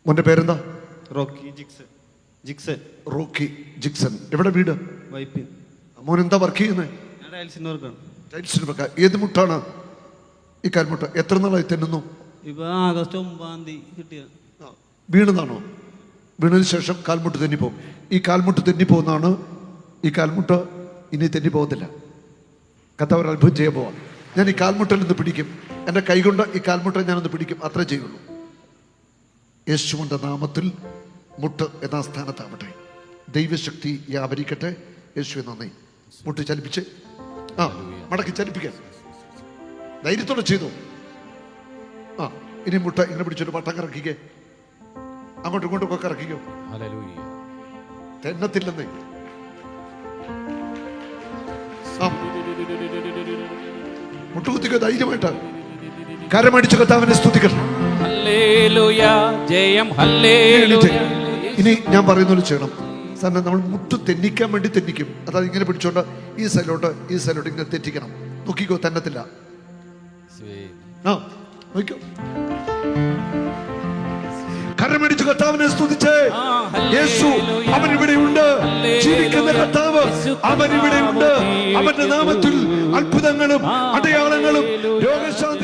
മോന്റെ പേരെന്താ? Rocky Jickson. Rocky Jickson. എവിടെ വീട്? വൈപ്പിൻ. മോൻ എന്താ വർക്ക് ചെയ്യുന്നത്? ഞാൻ ടൈൽസിന് വർക്കാണ്. ടൈൽസിന് വർക്ക്. ഏത് മുട്ടാണ് ഈ കാൽമുട്ട? എത്ര നാളായി തെന്നുന്നു? ഇപ്പൊ ആഗസ്റ്റ് 9 കിട്ടിയ. വീണതാണോ? വീണതിന് ശേഷം കാൽമുട്ട് തെന്നിപ്പോകും. ഈ കാൽമുട്ട് തെന്നിപ്പോകുന്നതാണ്. ഈ കാൽമുട്ട് ഇനി തെന്നിപ്പോകത്തില്ല. കർത്താവ് ഒരു അത്ഭുതം ചെയ്യാൻ പോവാം. ഞാൻ ഈ കാൽമുട്ടിൽ നിന്ന് പിടിക്കും. എൻ്റെ കൈകൊണ്ട് ഈ കാൽമുട്ട ഞാനൊന്ന് പിടിക്കും. അത്രേ ചെയ്യുള്ളൂ. യേശുവിൻ്റെ നാമത്തിൽ മുട്ട് എന്ന സ്ഥാനത്താവട്ടെ. ദൈവശക്തി വ്യാപരിക്കട്ടെ. യേശുവെ നന്ദി. മുട്ട് ചലിപ്പിച്ച് മടക്കി ചലിപ്പിക്കാൻ ധൈര്യത്തോടെ ചെയ്തു. ഇനി മുട്ട ഇങ്ങനെ പിടിച്ചൊരു വട്ടം കറക്കിക്കേ. അങ്ങോട്ടും ഇങ്ങോട്ടും ഒക്കെ കറക്കിക്കോ. തെന്നത്തില്ലെന്നേ. മുട്ടുകുത്തിക്കോ ധൈര്യമായിട്ട്. കരമടിച്ചു കർത്താവിനെ സ്തുതിക്കണം. ഇനി ഞാൻ പറയുന്നത് ചെയ്യണം. സാറിന് നമ്മൾ മുട്ട് തെന്നിക്കാൻ വേണ്ടി തെന്നിക്കും. അതായത് ഇങ്ങനെ പിടിച്ചോണ്ട് ഈ സൈഡിലോട്ട് ഇങ്ങനെ തെറ്റിക്കണം. നോക്കിക്കോ, തന്നത്തില്ല. നോക്കിക്കോ. കരമടിച്ചു കർത്താവിനെ സ്തുതിച്ചേ. യേശു അവൻ ഇവിടെയുണ്ട്. ജീവിക്കുന്ന കർത്താവ് അവൻ ഇവിടെയുണ്ട്. അവന്റെ നാമത്തിൽ അത്ഭുതങ്ങളും അടയാളങ്ങളും രോഗശാന്തി